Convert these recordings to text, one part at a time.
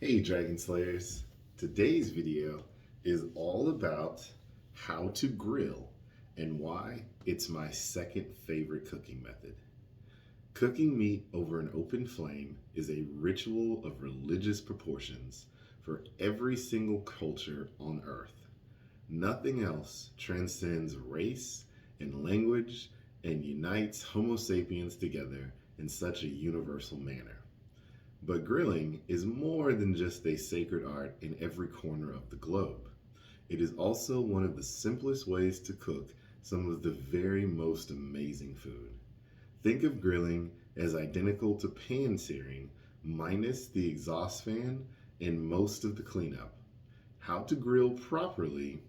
Hey Dragon Slayers, today's video is all about how to grill and why it's my second favorite cooking method. Cooking meat over an open flame is a ritual of religious proportions for every single culture on earth. Nothing else transcends race and language and unites Homo sapiens together in such a universal manner. But grilling is more than just a sacred art in every corner of the globe. It is also one of the simplest ways to cook some of the very most amazing food. Think of grilling as identical to pan searing, minus the exhaust fan and most of the cleanup. How to grill properly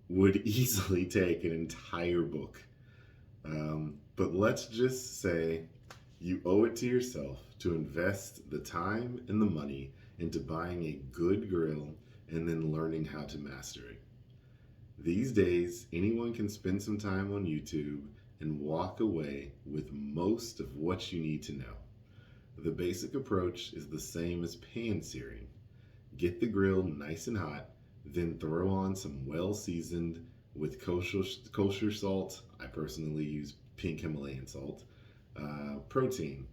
would easily take an entire book. But let's just say you owe it to yourself to invest the time and the money into buying a good grill and then learning how to master it. These days, anyone can spend some time on YouTube and walk away with most of what you need to know. The basic approach is the same as pan searing. Get the grill nice and hot, then throw on some well-seasoned with kosher salt. I personally use pink Himalayan salt. Protein.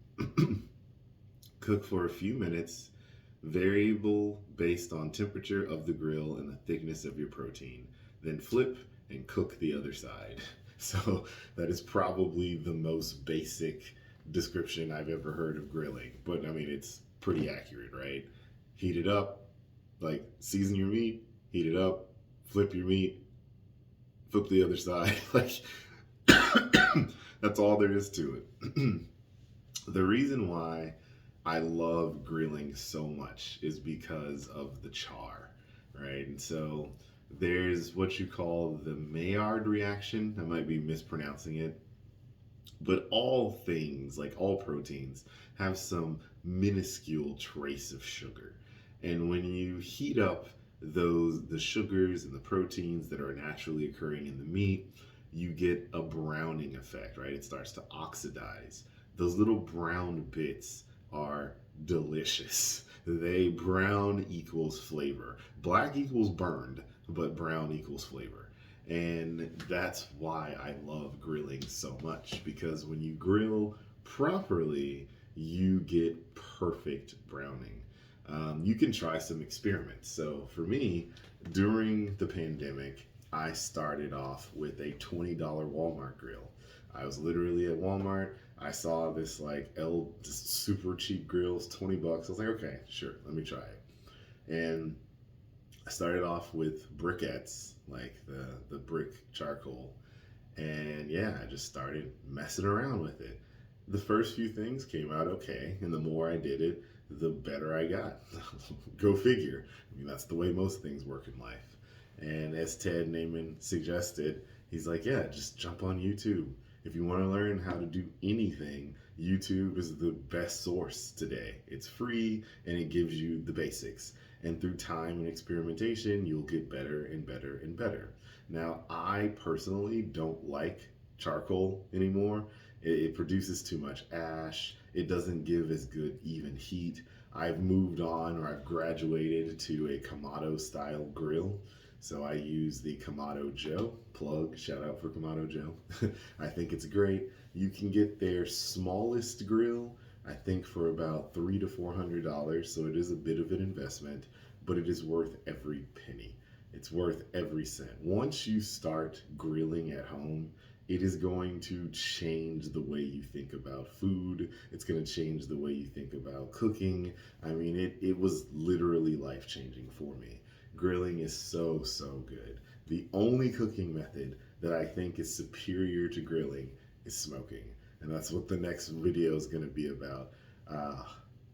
Cook for a few minutes, variable based on temperature of the grill and the thickness of your protein. Then flip and cook the other side. So that is probably the most basic description I've ever heard of grilling. But I mean, it's pretty accurate, right? Heat it up, like season your meat, heat it up, flip your meat, flip the other side. Like, that's all there is to it. The reason why I love grilling so much is because of the char, right? And so there's what you call the Maillard reaction. I might be mispronouncing it, but all things, like all proteins, have some minuscule trace of sugar. And when you heat up the sugars and the proteins that are naturally occurring in the meat, you get a browning effect, right? It starts to oxidize. Those little brown bits are delicious. They brown equals flavor. Black equals burned, but brown equals flavor. And that's why I love grilling so much, because when you grill properly, you get perfect browning. You can try some experiments. So for me, during the pandemic, I started off with a $20 Walmart grill. I was literally at Walmart. I saw this super cheap grills, 20 bucks. I was like, okay, sure, let me try it. And I started off with briquettes, like the brick charcoal. And yeah, I just started messing around with it. The first few things came out okay, and the more I did it, the better I got. Go figure. I mean, that's the way most things work in life. And as Ted Naiman suggested, he's like, yeah, just jump on YouTube. If you want to learn how to do anything, YouTube is the best source today. It's free and it gives you the basics. And through time and experimentation, you'll get better and better and better. Now, I personally don't like charcoal anymore. It produces too much ash. It doesn't give as good even heat. I've moved on, or I've graduated to a Kamado style grill. So I use the Kamado Joe. Plug, shout out for Kamado Joe. I think it's great. You can get their smallest grill, I think, for about $300 to $400. So it is a bit of an investment, but it is worth every penny. It's worth every cent. Once you start grilling at home, it is going to change the way you think about food. It's going to change the way you think about cooking. I mean, it was literally life-changing for me. Grilling is so, so good. The only cooking method that I think is superior to grilling is smoking. And that's what the next video is going to be about.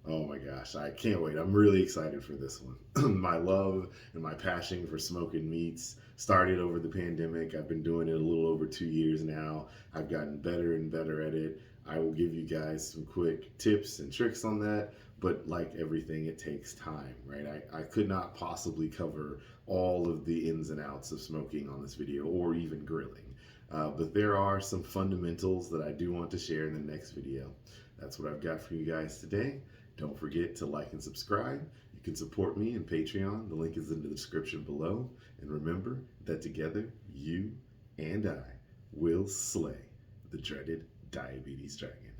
Oh my gosh, I can't wait. I'm really excited for this one. My love and my passion for smoking meats started over the pandemic. I've been doing it a little over 2 years now. I've gotten better and better at it. I will give you guys some quick tips and tricks on that, but like everything, it takes time, right? I could not possibly cover all of the ins and outs of smoking on this video, or even grilling. But there are some fundamentals that I do want to share in the next video. That's what I've got for you guys today. Don't forget to like and subscribe. You can support me in Patreon. The link is in the description below. And remember that together, you and I will slay the dreaded diabetes dragon.